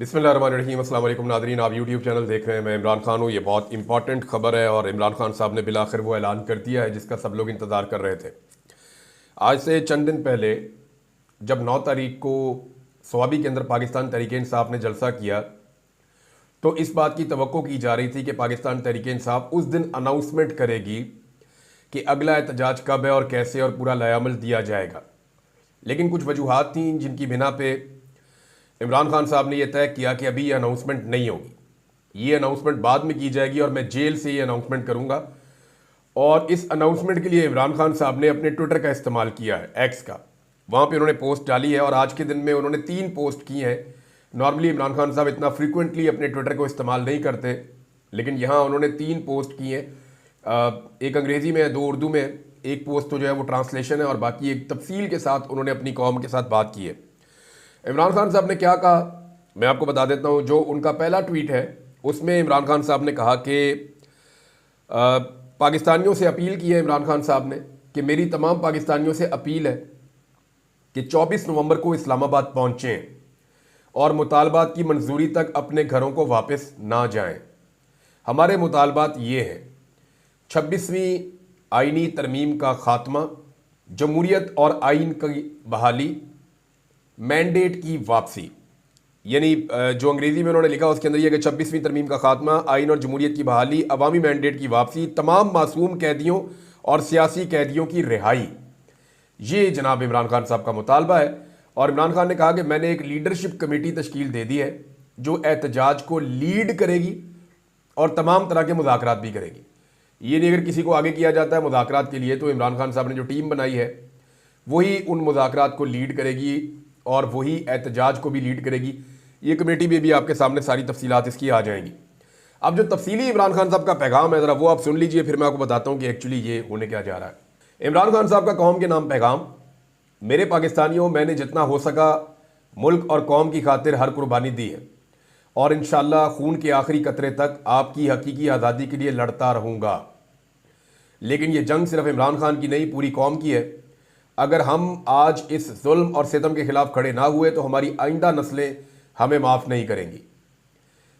बिस्मिल्लाहिर्रहमानिर्रहीम। अस्सलाम वालेकुम नाज़रीन, आप यूट्यूब चैनल देख रहे हैं। मैं इमरान खान हूँ। ये बहुत इंपॉर्टेंट खबर है और इमरान खान साहब ने बिलाखिर वो ऐलान कर दिया है जिसका सब लोग इंतज़ार कर रहे थे। आज से चंद दिन पहले जब 9 तारीख को स्वाबी के अंदर पाकिस्तान तहरीक इंसाफ ने जलसा किया तो इस बात की तवक्को की जा रही थी कि पाकिस्तान तहरीक इंसाफ उस दिन अनाउंसमेंट करेगी कि अगला एहतजाज कब है और कैसे और पूरा लायामल दिया जाएगा। लेकिन कुछ वजूहात थी जिनकी बिना पे इमरान खान साहब ने यह तय किया कि अभी ये अनाउंसमेंट नहीं होगी, ये अनाउंसमेंट बाद में की जाएगी और मैं जेल से ये अनाउंसमेंट करूंगा। और इस अनाउंसमेंट के लिए इमरान खान साहब ने अपने ट्विटर का इस्तेमाल किया है, एक्स का। वहाँ पे उन्होंने पोस्ट डाली है और आज के दिन में उन्होंने 3 पोस्ट की हैं। नॉर्मली इमरान खान साहब इतना फ्रीक्वेंटली अपने ट्विटर को इस्तेमाल नहीं करते, लेकिन यहाँ उन्होंने 3 पोस्ट की हैं। एक अंग्रेज़ी में है, 2 उर्दू में। एक पोस्ट तो जो है वो ट्रांसलेशन है और बाकी एक तफसील के साथ उन्होंने अपनी कौम के साथ बात की है। इमरान खान साहब ने क्या कहा मैं आपको बता देता हूँ। जो उनका पहला ट्वीट है उसमें इमरान खान साहब ने कहा कि पाकिस्तानियों से अपील की है इमरान खान साहब ने कि मेरी तमाम पाकिस्तानियों से अपील है कि 24 नवंबर को इस्लामाबाद पहुँचें और मुतालबात की मंजूरी तक अपने घरों को वापस ना जाएं। हमारे मुतालबात ये हैं: 26वीं आइनी तरमीम का खात्मा, जमहूरियत और आइन की बहाली, मैंडेट की वापसी। यानी जो अंग्रेज़ी में उन्होंने लिखा उसके अंदर यह कि 26वीं तरमीम का खात्मा, आइन और जमहूरियत की बहाली, अवामी मैंडेट की वापसी, तमाम मासूम कैदियों और सियासी कैदियों की रिहाई। ये जनाब इमरान खान साहब का मुतालबा है। और इमरान खान ने कहा कि मैंने एक लीडरशिप कमेटी तश्कील दे दी है जो एहतजाज को लीड करेगी और तमाम तरह के मुज़ाकरात भी करेगी। ये नहीं, अगर किसी को आगे किया जाता है मुज़ाकरात के लिए तो इमरान खान साहब ने जो टीम बनाई है वही उन मुज़ाकरात को लीड करेगी और वही एहतजाज को भी लीड करेगी। ये कमेटी में भी आपके सामने सारी तफसीलात इसकी आ जाएंगी। अब जो तफसीली इमरान खान साहब का पैगाम है ज़रा वो आप सुन लीजिए, फिर मैं आपको बताता हूँ कि एक्चुअली ये होने क्या जा रहा है। इमरान खान साहब का कौम के नाम पैगाम: मेरे पाकिस्तानियों, मैंने जितना हो सका मुल्क और कौम की खातिर हर कुर्बानी दी है और इंशाअल्लाह खून के आखिरी कतरे तक आपकी हकीकी आज़ादी के लिए लड़ता रहूँगा। लेकिन ये जंग सिर्फ इमरान खान की नहीं, पूरी कौम की है। अगर हम आज इस जुल्म और सितम के खिलाफ खड़े ना हुए तो हमारी आइंदा नस्लें हमें माफ़ नहीं करेंगी।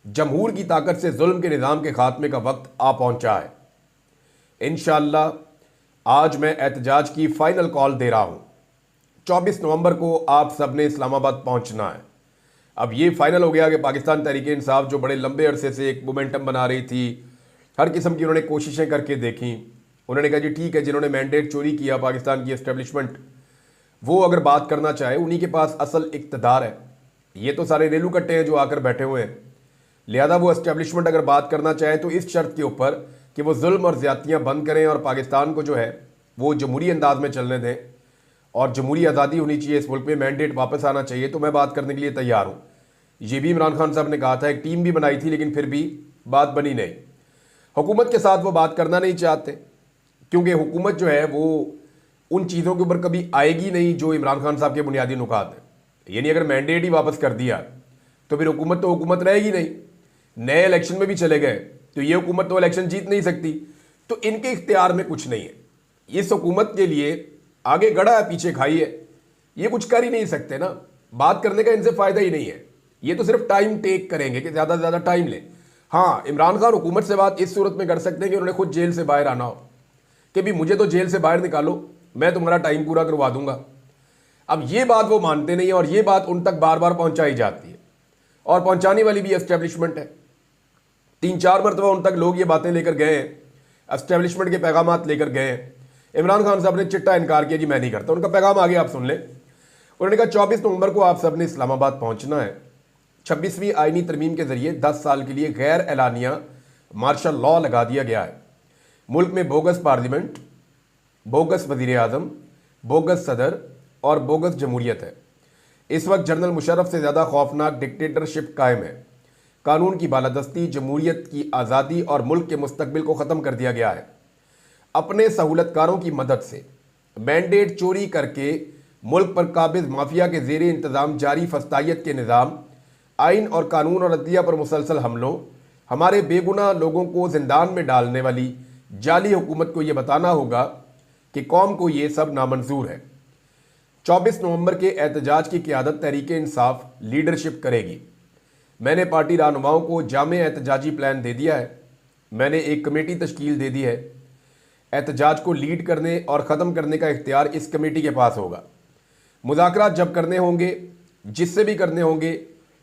जमहूर की ताकत से जुल्म के निज़ाम के खात्मे का वक्त आ पहुंचा है। इंशाअल्लाह आज मैं एहतजाज की फ़ाइनल कॉल दे रहा हूं। 24 नवंबर को आप सब ने इस्लामाबाद पहुंचना है। अब ये फाइनल हो गया कि पाकिस्तान तहरीक इंसाफ जो बड़े लंबे अरसे से एक मोमेंटम बना रही थी, हर किस्म की उन्होंने कोशिशें करके देखी। उन्होंने कहा जी ठीक है, जिन्होंने मैंडेट चोरी किया पाकिस्तान की एस्टेब्लिशमेंट, वो अगर बात करना चाहे उन्हीं के पास असल इक़्तिदार है। ये तो सारे रेलू कट्टे हैं जो आकर बैठे हुए हैं। लिहाजा वो एस्टेब्लिशमेंट अगर बात करना चाहे तो इस शर्त के ऊपर कि वो जुल्म और ज़्यादतियाँ बंद करें और पाकिस्तान को जो है वो जमहूरी अंदाज में चलने दें और जमहूरी आज़ादी होनी चाहिए, इस मुल्क में मैंडेट वापस आना चाहिए, तो मैं बात करने के लिए तैयार हूँ। ये भी इमरान खान साहब ने कहा था। एक टीम भी बनाई थी लेकिन फिर भी बात बनी नहीं। हुकूमत के साथ वो बात करना नहीं चाहते क्योंकि हुकूमत जो है वो उन चीज़ों के ऊपर कभी आएगी नहीं जो इमरान खान साहब के बुनियादी नुकात हैं। यानी अगर मैंडेट ही वापस कर दिया तो फिर हुकूमत तो हुकूमत रहेगी नहीं। नए इलेक्शन में भी चले गए तो ये हुकूमत तो इलेक्शन जीत नहीं सकती। तो इनके इख्तियार में कुछ नहीं है। इस हुकूमत के लिए आगे गड़ा है, पीछे खाई है, ये कुछ कर ही नहीं सकते ना। बात करने का इनसे फ़ायदा ही नहीं है। ये तो सिर्फ टाइम टेक करेंगे कि ज़्यादा से ज़्यादा टाइम लें। हाँ, इमरान खान हुकूमत से बात इस सूरत में कर सकते हैं कि उन्होंने खुद जेल से बाहर आना हो कि भी मुझे तो जेल से बाहर निकालो, मैं तुम्हारा टाइम पूरा करवा दूंगा। अब ये बात वो मानते नहीं है और ये बात उन तक बार बार पहुंचाई जाती है और पहुंचाने वाली भी एस्टेब्लिशमेंट है। 3-4 मरतबा उन तक लोग ये बातें लेकर गए हैं, एस्टेब्लिशमेंट के पैगामात लेकर गए हैं। इमरान खान साहब ने चिट्टा इनकार किया, जी मैं नहीं करता। उनका पैगाम आगे आप सुन लें। उन्होंने कहा 24 नवंबर को आप सब ने इस्लामाबाद पहुंचना है। 26वीं आइनी तरमीम के जरिए 10 साल के लिए गैर एलानिया मार्शल लॉ लगा दिया गया है। मुल्क में बोगस पार्लियामेंट, बोगस वजीर आज़म, बोगस सदर और बोगस जमहूरियत है। इस वक्त जनरल मुशर्रफ से ज़्यादा खौफनाक डिक्टेटरशिप कायम है। कानून की बालादस्ती, जमहूरियत की आज़ादी और मुल्क के मुस्तकबिल को ख़त्म कर दिया गया है। अपने सहूलतकारों की मदद से मैंडेट चोरी करके मुल्क पर काबिज माफिया के ज़ेरे इंतज़ाम जारी फस्तायत के निज़ाम, आइन और कानून और अदलिया पर मुसलसल हमलों, हमारे बेगुनाह लोगों को जिंदान में डालने वाली जाली हुकूमत को ये बताना होगा कि कौम को ये सब नामंजूर है। 24 नवंबर के एहतजाज की क़यादत तहरीक इंसाफ लीडरशिप करेगी। मैंने पार्टी रहनुमाओं को जामे एहतजाजी प्लान दे दिया है। मैंने एक कमेटी तश्कील दे दी है। एहतजाज को लीड करने और ख़त्म करने का इख्तियार इस कमेटी के पास होगा। मुज़ाकरात जब करने होंगे, जिससे भी करने होंगे,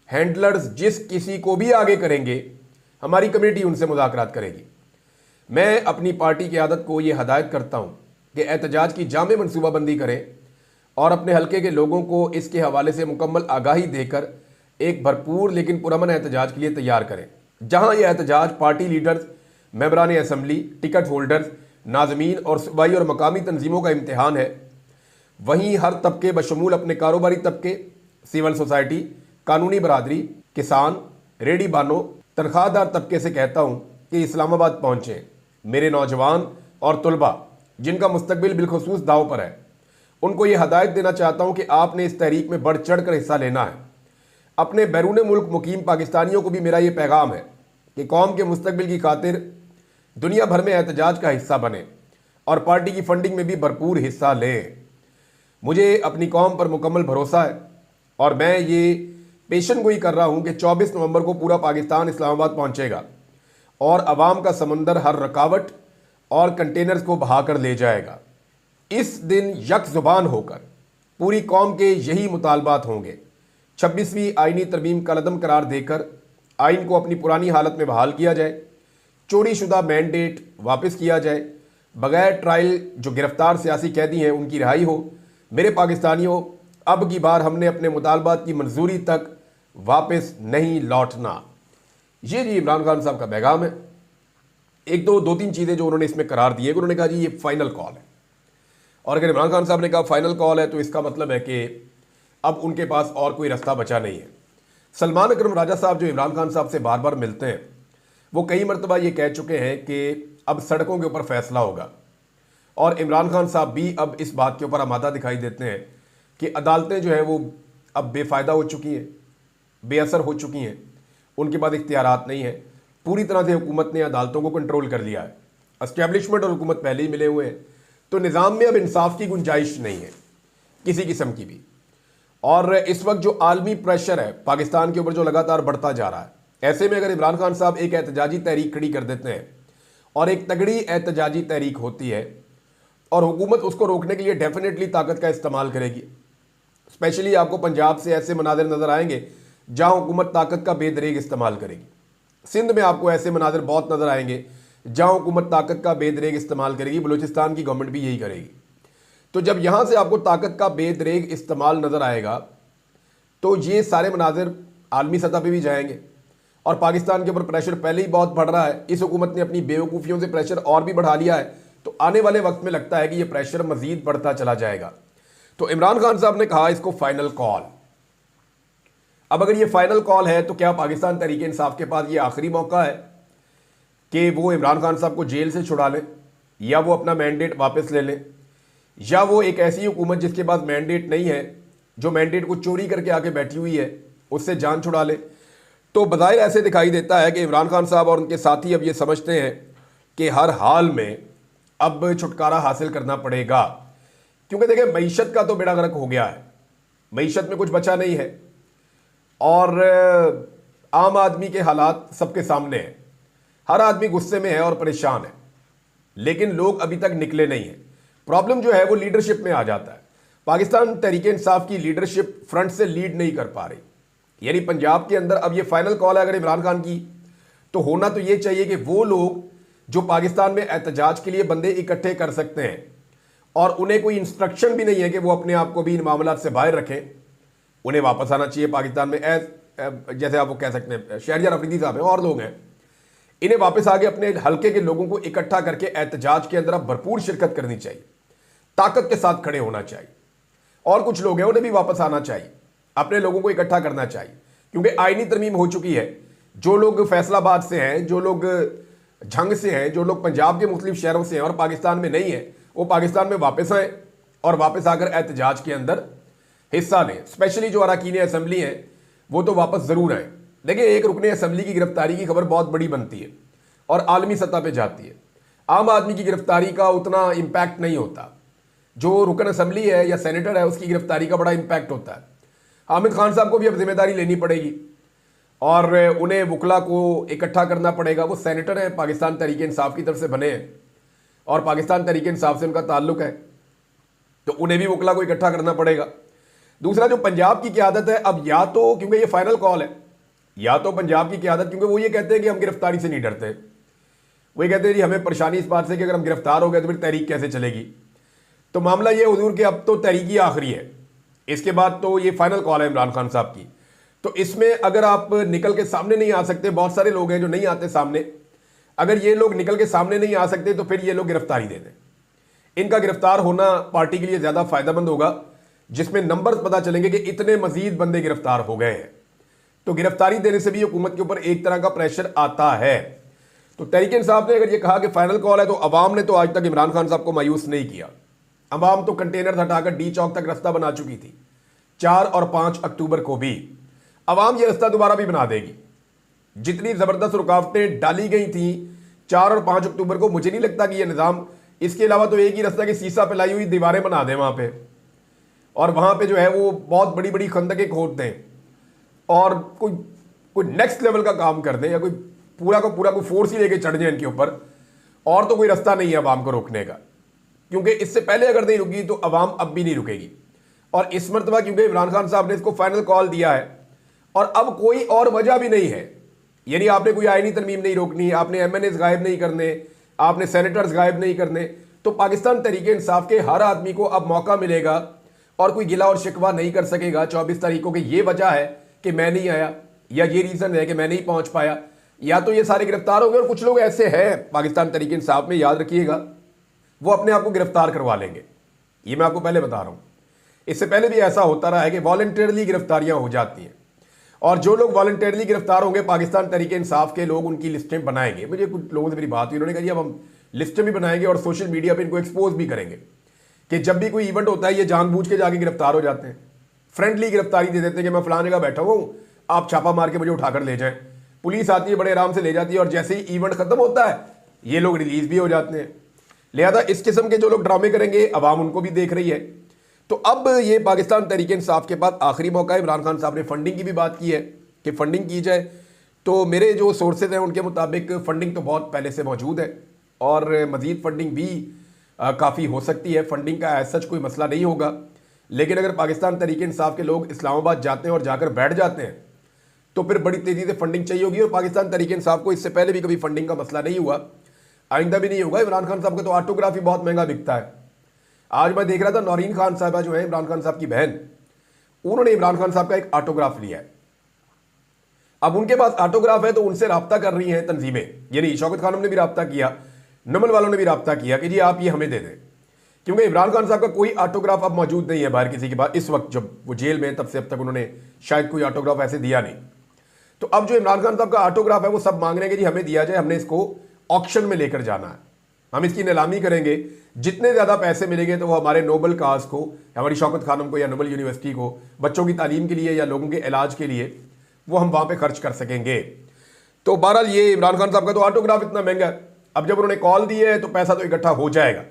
हैंडलर्स जिस किसी को भी आगे करेंगे, हमारी कमेटी उनसे मुज़ाकरात करेगी। मैं अपनी पार्टी की आदत को ये हदायत करता हूँ कि एहतजाज की जामे मनसूबाबंदी करें और अपने हलके के लोगों को इसके हवाले से मुकम्मल आगाही देकर एक भरपूर लेकिन पुरअमन एहतजाज के लिए तैयार करें। जहाँ यह एहतजाज पार्टी लीडर्स, मेंबरान असम्बली, टिकट होल्डर्स, नाज़मीन और सूबाई और मकामी तंजीमों का इम्तहान है, वहीं हर तबके बशमूल अपने कारोबारी तबके, सिविल सोसाइटी, कानूनी बरादरी, किसान, रेडी बानो, तनख्वाहदार तबके से कहता हूँ कि इस्लामाबाद पहुँचें। मेरे नौजवान और तुलबा जिनका मुस्तकबिल बिलखुसूस दाव पर है, उनको ये हदायत देना चाहता हूँ कि आपने इस तहरीक में बढ़ चढ़ कर हिस्सा लेना है। अपने बैरून मुल्क मुकीम पाकिस्तानियों को भी मेरा ये पैगाम है कि कौम के मुस्तकबिल की खातिर दुनिया भर में एहतजाज का हिस्सा बने और पार्टी की फंडिंग में भी भरपूर हिस्सा लें। मुझे अपनी कौम पर मुकम्मल भरोसा है और मैं ये पेशन गोई कर रहा हूँ कि 24 नवंबर को पूरा पाकिस्तान इस्लामाबाद पहुँचेगा और अवाम का समंदर हर रुकावट और कंटेनर्स को बहा कर ले जाएगा। इस दिन यक ज़ुबान होकर पूरी कौम के यही मुतालबात होंगे। 26वीं आइनी तरमीम का कदम करार देकर आइन को अपनी पुरानी हालत में बहाल किया जाए, चोरी शुदा मैंडेट वापस किया जाए, बगैर ट्रायल जो गिरफ्तार सियासी कैदी हैं उनकी रिहाई हो। मेरे पाकिस्तानियों, अब की बार हमने अपने मुतालबात की मंजूरी तक वापस नहीं लौटना। ये जी इमरान खान साहब का पैगाम है। एक तो दो तीन चीज़ें जो उन्होंने इसमें करार दी है, उन्होंने कहा जी ये फाइनल कॉल है, और अगर इमरान खान साहब ने कहा फाइनल कॉल है तो इसका मतलब है कि अब उनके पास और कोई रास्ता बचा नहीं है। सलमान अकरम राजा साहब जो इमरान खान साहब से बार बार मिलते हैं, वो कई मरतबा ये कह चुके हैं कि अब सड़कों के ऊपर फैसला होगा, और इमरान खान साहब भी अब इस बात के ऊपर आमादा दिखाई देते हैं कि अदालतें जो है वो अब बेफ़ायदा हो चुकी हैं, बेअसर हो चुकी हैं, उनके पास इख्तियारात नहीं है। पूरी तरह से हुकूमत ने अदालतों को कंट्रोल कर लिया है। एस्टेब्लिशमेंट और हुकूमत पहले ही मिले हुए हैं, तो निज़ाम में अब इंसाफ की गुंजाइश नहीं है किसी किस्म की भी। और इस वक्त जो आलमी प्रेशर है पाकिस्तान के ऊपर जो लगातार बढ़ता जा रहा है, ऐसे में अगर इमरान खान साहब एक एहतजाजी तहरीक खड़ी कर देते हैं और एक तगड़ी एहतजाजी तहरीक होती है और हुकूमत उसको रोकने के लिए डेफिनेटली ताकत का इस्तेमाल करेगी। स्पेशली आपको पंजाब से ऐसे मनाजिर नज़र आएंगे जहां हुकूमत ताकत का बेदरेग इस्तेमाल करेगी। सिंध में आपको ऐसे मनाजिर बहुत नज़र आएंगे जहां हुकूमत ताकत का बेदरेग इस्तेमाल करेगी। बलूचिस्तान की गवर्नमेंट भी यही करेगी। तो जब यहां से आपको ताकत का बेदरेग इस्तेमाल नज़र आएगा तो ये सारे मनाजिर आलमी सतह पे भी जाएंगे, और पाकिस्तान के ऊपर प्रेशर पहले ही बहुत बढ़ रहा है। इस हुकूमत ने अपनी बेवकूफ़ियों से प्रेशर और भी बढ़ा लिया है, तो आने वाले वक्त में लगता है कि ये प्रेशर मजीद बढ़ता चला जाएगा। तो इमरान खान साहब ने कहा इसको फाइनल कॉल। अब अगर ये फाइनल कॉल है तो क्या पाकिस्तान तहरीक इंसाफ के पास ये आखिरी मौका है कि वो इमरान खान साहब को जेल से छुड़ा लें, या वो अपना मैंडेट वापस ले लें, या वो एक ऐसी हुकूमत जिसके पास मैंडेट नहीं है, जो मैंडेट को चोरी करके आके बैठी हुई है, उससे जान छुड़ा ले। तो बज़ाहिर ऐसे दिखाई देता है कि इमरान खान साहब और उनके साथी अब ये समझते हैं कि हर हाल में अब छुटकारा हासिल करना पड़ेगा, क्योंकि देखिए मईशत का तो बेड़ा गर्क हो गया है, मईशत में कुछ बचा नहीं है, और आम आदमी के हालात सबके सामने हैं। हर आदमी गुस्से में है और परेशान है, लेकिन लोग अभी तक निकले नहीं हैं। प्रॉब्लम जो है वो लीडरशिप में आ जाता है। पाकिस्तान तहरीक इंसाफ की लीडरशिप फ्रंट से लीड नहीं कर पा रही। यानी पंजाब के अंदर अब ये फाइनल कॉल है अगर इमरान खान की, तो होना तो ये चाहिए कि वो लोग जो पाकिस्तान में एहतजाज के लिए बंदे इकट्ठे कर सकते हैं और उन्हें कोई इंस्ट्रक्शन भी नहीं है कि वो अपने आप को भी इन मामलों से बाहर रखें, उन्हें वापस आना चाहिए पाकिस्तान में। जैसे आप वो कह सकते हैं शहरियार अफरीदी साहब हैं और लोग हैं, इन्हें वापस आके अपने हल्के के लोगों को इकट्ठा करके एहतजाज के अंदर अब भरपूर शिरकत करनी चाहिए, ताकत के साथ खड़े होना चाहिए। और कुछ लोग हैं उन्हें भी वापस आना चाहिए, अपने लोगों को इकट्ठा करना चाहिए, क्योंकि आईनी तरमीम हो चुकी है। जो लोग फैसलाबाद से हैं, जो लोग झंग से हैं, जो लोग पंजाब के मुख्तलिफ शहरों से हैं और पाकिस्तान में नहीं है, वो पाकिस्तान में वापस आएँ और वापस आकर एहतजाज के अंदर हिस्सा लें। स्पेशली जो अरकान असम्बली हैं वो तो वापस ज़रूर आएँ। देखिए, एक रुकने असम्बली की गिरफ्तारी की खबर बहुत बड़ी बनती है और आलमी सतह पे जाती है। आम आदमी की गिरफ्तारी का उतना इम्पैक्ट नहीं होता, जो रुकन असम्बली है या सेनेटर है उसकी गिरफ्तारी का बड़ा इम्पैक्ट होता है। हामिद खान साहब को भी अब जिम्मेदारी लेनी पड़ेगी, और उन्हें वकला को इकट्ठा करना पड़ेगा। वो सेनेटर है, पाकिस्तान तहरीक इंसाफ की तरफ से बने हैं और पाकिस्तान तहरीक इंसाफ से उनका ताल्लुक है, तो उन्हें भी वकला को इकट्ठा करना पड़ेगा। दूसरा, जो पंजाब की क़यादत है, अब या तो क्योंकि ये फाइनल कॉल है, या तो पंजाब की क़यादत, क्योंकि वो ये कहते हैं कि हम गिरफ्तारी से नहीं डरते, वो ये कहते हैं जी हमें परेशानी इस बात से कि अगर हम गिरफ्तार हो गए तो फिर तहरीक कैसे चलेगी। तो मामला ये हुजूर कि अब तो तहरीक ही आखिरी है, इसके बाद तो ये फाइनल कॉल है इमरान खान साहब की। तो इसमें अगर आप निकल के सामने नहीं आ सकते, बहुत सारे लोग हैं जो नहीं आते सामने, अगर ये लोग निकल के सामने नहीं आ सकते तो फिर ये लोग गिरफ्तारी दे दें। इनका गिरफ्तार होना पार्टी के लिए ज़्यादा फायदेमंद होगा, जिसमें नंबर पता चलेंगे कि इतने मजीद बंदे गिरफ्तार हो गए हैं। तो गिरफ्तारी देने से भी हुकूमत के ऊपर एक तरह का प्रेशर आता है। तो तहरीक इंसाफ ने अगर ये कहा कि फाइनल कॉल है, तो अवाम ने तो आज तक इमरान खान साहब को मायूस नहीं किया। अवाम तो कंटेनर हटाकर डी चौक तक रास्ता बना चुकी थी। 4 और 5 अक्टूबर को भी अवाम ये रास्ता दोबारा भी बना देगी। जितनी ज़बरदस्त रुकावटें डाली गई थी 4 और 5 अक्टूबर को, मुझे नहीं लगता कि यह निज़ाम, इसके अलावा तो एक ही रास्ता कि सीसा फैलाई हुई दीवारें बना दें वहाँ पे, और वहाँ पे जो है वो बहुत बड़ी बड़ी खंदकें खोद दें और कोई नेक्स्ट लेवल का काम कर दें, या कोई पूरा का पूरा कोई फोर्स ही लेके चढ़ जाए इनके ऊपर। और तो कोई रास्ता नहीं है अवाम को रोकने का, क्योंकि इससे पहले अगर नहीं रुकी तो अवाम अब भी नहीं रुकेगी। और इस मरतबा क्योंकि इमरान खान साहब ने इसको फाइनल कॉल दिया है और अब कोई और वजह भी नहीं है, यानी आपने कोई आईनी तरमीम नहीं रोकनी, आपने MNAs गायब नहीं करने, आपने सेनेटर्स गायब नहीं करने, तो पाकिस्तान तहरीक इंसाफ के हर आदमी को अब मौका मिलेगा और कोई गिला और शिकवा नहीं कर सकेगा 24 तारीख को कि ये वजह है कि मैं नहीं आया, या ये रीज़न है कि मैं नहीं पहुंच पाया, या तो ये सारे गिरफ्तार हो गए। और कुछ लोग ऐसे हैं पाकिस्तान तहरीक इंसाफ में, याद रखिएगा, वो अपने आप को गिरफ्तार करवा लेंगे। ये मैं आपको पहले बता रहा हूं, इससे पहले भी ऐसा होता रहा है कि वॉलंटियरली गिरफ्तारियां हो जाती हैं, और जो लोग वॉलंटियरली गिरफ्तार होंगे पाकिस्तान तहरीक इंसाफ के लोग उनकी लिस्टें बनाएंगे। मुझे कुछ लोगों से मेरी बात हुई, उन्होंने कहा जी अब हम लिस्टें भी बनाएंगे और सोशल मीडिया पर इनको एक्सपोज भी करेंगे कि जब भी कोई इवेंट होता है ये जानबूझ के जाके गिरफ्तार हो जाते हैं, फ्रेंडली गिरफ्तारी दे देते हैं कि मैं फलां जगह बैठा हुआ हूँ, आप छापा मार के मुझे उठाकर ले जाएं। पुलिस आती है, बड़े आराम से ले जाती है, और जैसे ही इवेंट खत्म होता है ये लोग रिलीज भी हो जाते हैं। लिहाजा इस किस्म के जो लोग ड्रामे करेंगे अवाम उनको भी देख रही है। तो अब ये पाकिस्तान तहरीक इंसाफ के बाद आखिरी मौका है। इमरान खान साहब ने फंडिंग की भी बात की है कि फंडिंग की जाए, तो मेरे जो सोर्सेज हैं उनके मुताबिक फ़ंडिंग तो बहुत पहले से मौजूद है और मज़ीद फ़ंडिंग भी काफ़ी हो सकती है। फ़ंडिंग का ऐसा सच कोई मसला नहीं होगा, लेकिन अगर पाकिस्तान तहरीक इंसाफ के लोग इस्लामाबाद जाते हैं और जाकर बैठ जाते हैं तो फिर बड़ी तेज़ी से फंडिंग चाहिए होगी। और पाकिस्तान तहरीक इंसाफ को इससे पहले भी कभी फंडिंग का मसला नहीं हुआ, आइंदा भी नहीं होगा। इमरान खान साहब का तो ऑटोग्राफ ही बहुत महंगा बिकता है। आज मैं देख रहा था, नौरीन खान साहबा जो है इमरान खान साहब की बहन, उन्होंने इमरान खान साहब का एक ऑटोग्राफ लिया है। अब उनके पास ऑटोग्राफ है तो उनसे रब्ता कर रही हैं तंजीमें, यानी शौकत खानम ने भी रब्ता किया, नमल वालों ने भी रब्ता किया कि जी आप ये हमें दे दें, क्योंकि इमरान खान साहब का कोई ऑटोग्राफ अब मौजूद नहीं है बाहर किसी के पास। इस वक्त जब वो जेल में, तब से अब तक उन्होंने शायद कोई ऑटोग्राफ ऐसे दिया नहीं। तो अब जो इमरान खान साहब का ऑटोग्राफ है वो सब मांग रहे हैं कि जी हमें दिया जाए, हमने इसको ऑक्शन में लेकर जाना है, हम इसकी नीलामी करेंगे, जितने ज़्यादा पैसे मिलेंगे तो वो हमारे नोबल काज को, हमारी शौकत खानम को या नोबल यूनिवर्सिटी को, बच्चों की तालीम के लिए या लोगों के इलाज के लिए, वो हम वहाँ पे खर्च कर सकेंगे। तो बहरहाल ये इमरान खान साहब का तो ऑटोग्राफ इतना महंगा है, अब जब उन्होंने कॉल दी है तो पैसा तो इकट्ठा हो जाएगा।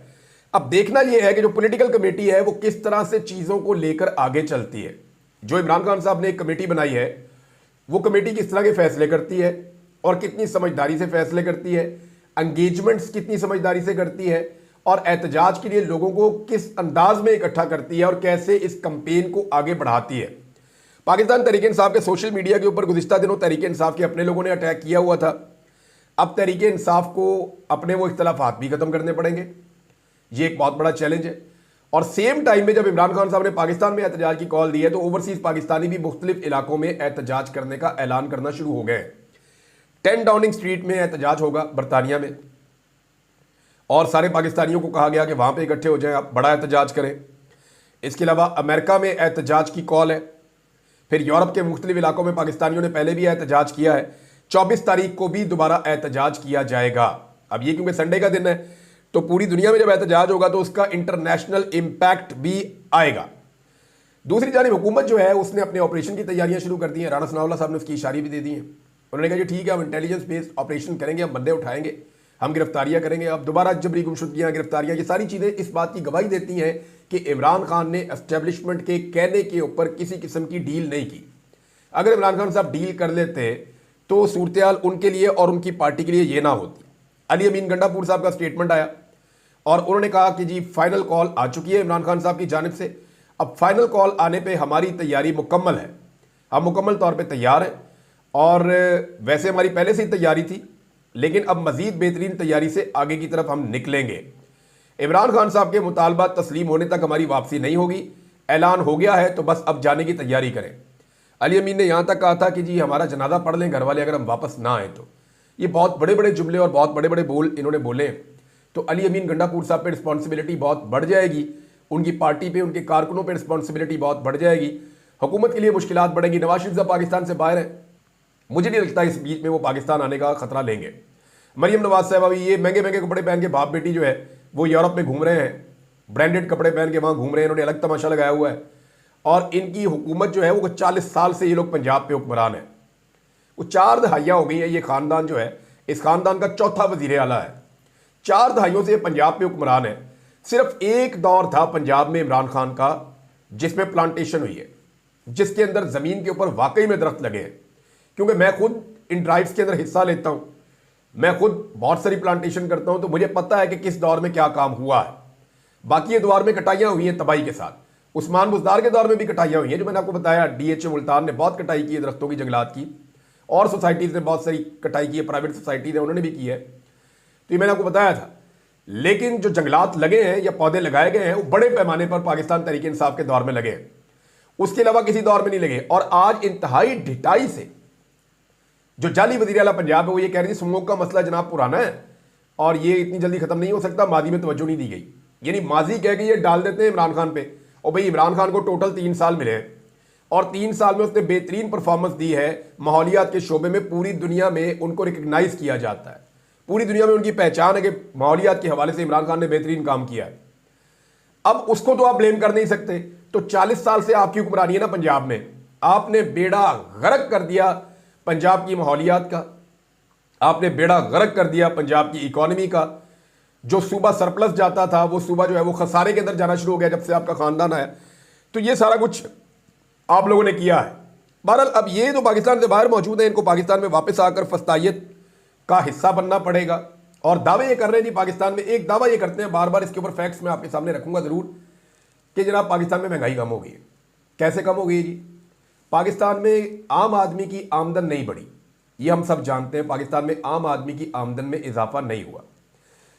अब देखना यह है कि जो पॉलिटिकल कमेटी है वो किस तरह से चीज़ों को लेकर आगे चलती है। जो इमरान खान साहब ने एक कमेटी बनाई है, वो कमेटी किस तरह के फैसले करती है और कितनी समझदारी से फैसले करती है, एंगेजमेंट्स कितनी समझदारी से करती है, और एहतजाज के लिए लोगों को किस अंदाज में इकट्ठा करती है और कैसे इस कंपेन को आगे बढ़ाती है। पाकिस्तान तहरीक इंसाफ के सोशल मीडिया के ऊपर गुज़िश्ता दिनों तहरीक इंसाफ के अपने लोगों ने अटैक किया हुआ था। अब तहरीक इंसाफ को अपने वो इख्तलाफात भी ख़त्म करने पड़ेंगे, ये एक बहुत बड़ा चैलेंज है। और सेम टाइम में जब इमरान खान साहब ने पाकिस्तान में एहतजाज की कॉल दी है तो ओवरसीज़ पाकिस्तानी भी मुख्तलिफ इलाकों में एहतजाज करने का ऐलान करना शुरू हो गए। 10 डाउनिंग स्ट्रीट में एहतजाज होगा बरतानिया में, और सारे पाकिस्तानियों को कहा गया कि वहाँ पे इकट्ठे हो जाएं, आप बड़ा एहतजाज करें। इसके अलावा अमेरिका में एहतजाज की कॉल है, फिर यूरोप के मुख्तलिफ इलाकों में पाकिस्तानियों ने पहले भी एहतजाज किया है। 24 तारीख को भी दोबारा एहतजाज किया जाएगा। अब ये क्योंकि संडे का दिन है तो पूरी दुनिया में जब एहतजाज होगा तो उसका इंटरनेशनल इम्पैक्ट भी आएगा। दूसरी जानिब हुकूमत जो है उसने अपने ऑपरेशन की तैयारियां शुरू कर दी हैं। राणा सनाउल्लाह साहब ने उसकी इशारे भी दे दी हैं। उन्होंने कहा जी ठीक है, हम इंटेलिजेंस बेस्ड ऑपरेशन करेंगे, हम बंदे उठाएंगे, हम गिरफ्तारियां करेंगे। अब दोबारा जबरी गुमशुदगियां, गिरफ्तारियां, ये सारी चीज़ें इस बात की गवाही देती हैं कि इमरान खान ने एस्टेब्लिशमेंट के कहने के ऊपर किसी किस्म की डील नहीं की। अगर इमरान खान साहब डील कर लेते तो सूरत उनके लिए और उनकी पार्टी के लिए ये ना होती। अली अमीन गंडापुर साहब का स्टेटमेंट आया और उन्होंने कहा कि जी फाइनल कॉल आ चुकी है इमरान खान साहब की जानिब से। अब फाइनल कॉल आने पे हमारी तैयारी मुकम्मल है, हम मुकम्मल तौर पे तैयार हैं और वैसे हमारी पहले से ही तैयारी थी, लेकिन अब मज़ीद बेहतरीन तैयारी से आगे की तरफ हम निकलेंगे। इमरान खान साहब के मुतालबात तस्लीम होने तक हमारी वापसी नहीं होगी। ऐलान हो गया है तो बस अब जाने की तैयारी करें। अली अमीन ने यहाँ तक कहा था कि जी हमारा जनाजा पढ़ लें घर वाले अगर हम वापस ना आए तो। ये बहुत बड़े बड़े जुमले और बहुत बड़े बड़े बोल इन्होंने बोले, तो अली अमीन गंडापुर साहब पे रिस्पॉन्सिबिलिटी बहुत बढ़ जाएगी, उनकी पार्टी पे उनके कारकुनों पे रिस्पॉन्सिबिलिटी बहुत बढ़ जाएगी, हुकूमत के लिए मुश्किलात बढ़ेंगी। नवाज शरीफ साहब पाकिस्तान से बाहर है, मुझे नहीं लगता इस बीच में वो पाकिस्तान आने का खतरा लेंगे। मरियम नवाज साहब अभी ये महंगे महंगे कपड़े पहन के बाप बेटी जो है वो यूरोप में घूम रहे हैं, ब्रांडेड कपड़े पहन के वहाँ घूम रहे हैं, इन्होंने अलग तमाशा लगाया हुआ है। और इनकी हुकूमत जो है वो 40 साल से ये लोग पंजाब पे हुक्मरान है, वो 4 दहाइयाँ हो गई है। ये खानदान जो है इस खानदान का चौथा वजीर आला है, 4 दहाइयों से पंजाब पे हुक्मरान है। सिर्फ एक दौर था पंजाब में इमरान खान का जिसमें प्लांटेशन हुई है, जिसके अंदर ज़मीन के ऊपर वाकई में दरख्त लगे हैं। क्योंकि मैं खुद इन ड्राइव्स के अंदर हिस्सा लेता हूँ, मैं खुद बहुत सारी प्लांटेशन करता हूँ, तो मुझे पता है कि किस दौर में क्या काम हुआ है। बाकी ये दौर में कटाइयाँ हुई हैं तबाही के साथ, उस्मान बुज़दार के दौर में भी कटाइयाँ हुई हैं, जो मैंने आपको बताया। DHA मुल्तान ने बहुत कटाई की है दरख्तों की, जंगलात की, और सोसाइटीज़ ने बहुत सारी कटाई की है, प्राइवेट सोसाइटीज़ है उन्होंने भी की है, तो ये मैंने आपको बताया था। लेकिन जो जंगलात लगे हैं या पौधे लगाए गए हैं वो बड़े पैमाने पर पाकिस्तान तहरीक इंसाफ के दौर में लगे हैं, उसके अलावा किसी दौर में नहीं लगे। और आज इंतहाई ढिठाई से जो जाली वज़ीर आला पंजाब है वो ये कह रही थी स्मोक का मसला जनाब पुराना है और ये इतनी जल्दी खत्म नहीं हो सकता, माजी में तवज्जो नहीं दी गई। यानी माजी कह के ये डाल देते हैं इमरान खान पे। और भाई इमरान खान को टोटल 3 साल मिले हैं और 3 साल में उसने बेहतरीन परफॉर्मेंस दी है माहौलियात के शोबे में। पूरी दुनिया में उनको रिकग्नाइज किया जाता है, पूरी दुनिया में उनकी पहचान है कि माहौलियात के हवाले से इमरान खान ने बेहतरीन काम किया है। अब उसको तो आप ब्लेम कर नहीं सकते। तो 40 साल से आपकी हुक्मरानी है ना पंजाब में, आपने बेड़ा गर्क कर दिया पंजाब की माहौलियात का, आपने बेड़ा गर्क कर दिया पंजाब की इकॉनमी का। जो सूबा सरप्लस जाता था वो सूबा जो है वो खसारे के अंदर जाना शुरू हो गया जब से आपका खानदान आया। तो ये सारा कुछ आप लोगों ने किया है। बहरहाल अब ये तो पाकिस्तान से बाहर मौजूद है, इनको पाकिस्तान में वापस आकर फस्तायत का हिस्सा बनना पड़ेगा। और दावे ये कर रहे हैं जी पाकिस्तान में, एक दावा ये करते हैं बार बार, इसके ऊपर फैक्ट्स मैं आपके सामने रखूंगा ज़रूर, कि जनाब पाकिस्तान में महंगाई कम हो गई है। कैसे कम हो गई है जी? पाकिस्तान में आम आदमी की आमदन नहीं बढ़ी, ये हम सब जानते हैं। पाकिस्तान में आम आदमी की आमदन में इजाफा नहीं हुआ,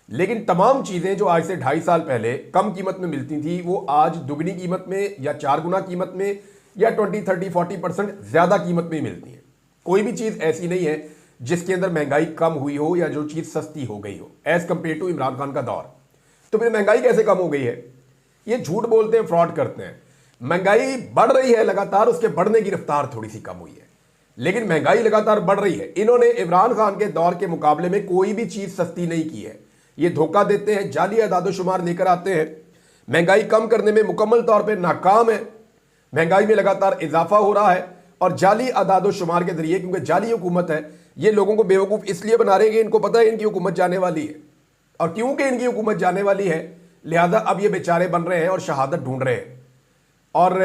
लेकिन तमाम चीज़ें जो आज से 2.5 साल पहले कम कीमत में मिलती थी वो आज दुगनी कीमत में या 4 गुना कीमत में या 20, 30, 40% ज़्यादा कीमत में मिलती है। कोई भी चीज़ ऐसी नहीं है जिसके अंदर महंगाई कम हुई हो या जो चीज़ सस्ती हो गई हो as compare to Imran Khan का दौर। तो फिर महंगाई कैसे कम हो गई है? ये झूठ बोलते हैं, फ्रॉड करते हैं। महंगाई बढ़ रही है लगातार, उसके बढ़ने की रफ्तार थोड़ी सी कम हुई है, लेकिन महंगाई लगातार बढ़ रही है। इन्होंने इमरान खान के दौर के मुकाबले में कोई भी चीज़ सस्ती नहीं की है। ये धोखा देते हैं, जाली अदादोशुमार लेकर आते हैं, महंगाई कम करने में मुकम्मल तौर पे नाकाम है। महंगाई में लगातार इजाफा हो रहा है और जाली अदादोशुमार के जरिए, क्योंकि जाली हुकूमत है, ये लोगों को बेवकूफ़ इसलिए बना रहे हैं कि इनको पता है इनकी हुकूमत जाने वाली है, और क्योंकि इनकी हुकूमत जाने वाली है लिहाजा अब ये बेचारे बन रहे हैं और शहादत ढूंढ रहे हैं। और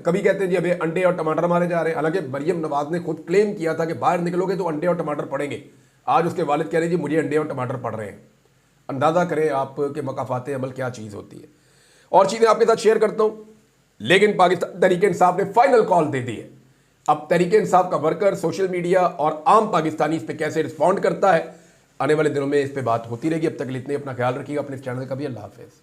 कभी कहते हैं जी अभी अंडे और टमाटर मारे जा रहे हैं, हालांकि मरियम नवाज ने खुद क्लेम किया था कि बाहर निकलोगे तो अंडे और टमाटर पड़ेंगे। आज उसके वालिद कह रहे हैं जी मुझे अंडे और टमाटर पड़ रहे हैं। अंदाज़ा करें आप कि मकाफात अमल क्या चीज़ होती है। और चीज़ें आपके साथ शेयर करता हूँ, लेकिन पाकिस्तान तहरीक इंसाफ ने फाइनल कॉल दे दी है। अब तहरीक इंसाफ का वर्कर, सोशल मीडिया और आम पाकिस्तानी इस पर कैसे रिस्पॉन्ड करता है, आने वाले दिनों में इस पर बात होती रहेगी। अब तक इतने, अपना ख्याल रखिएगा, अपने चैनल का भी। अल्लाह हाफिज़।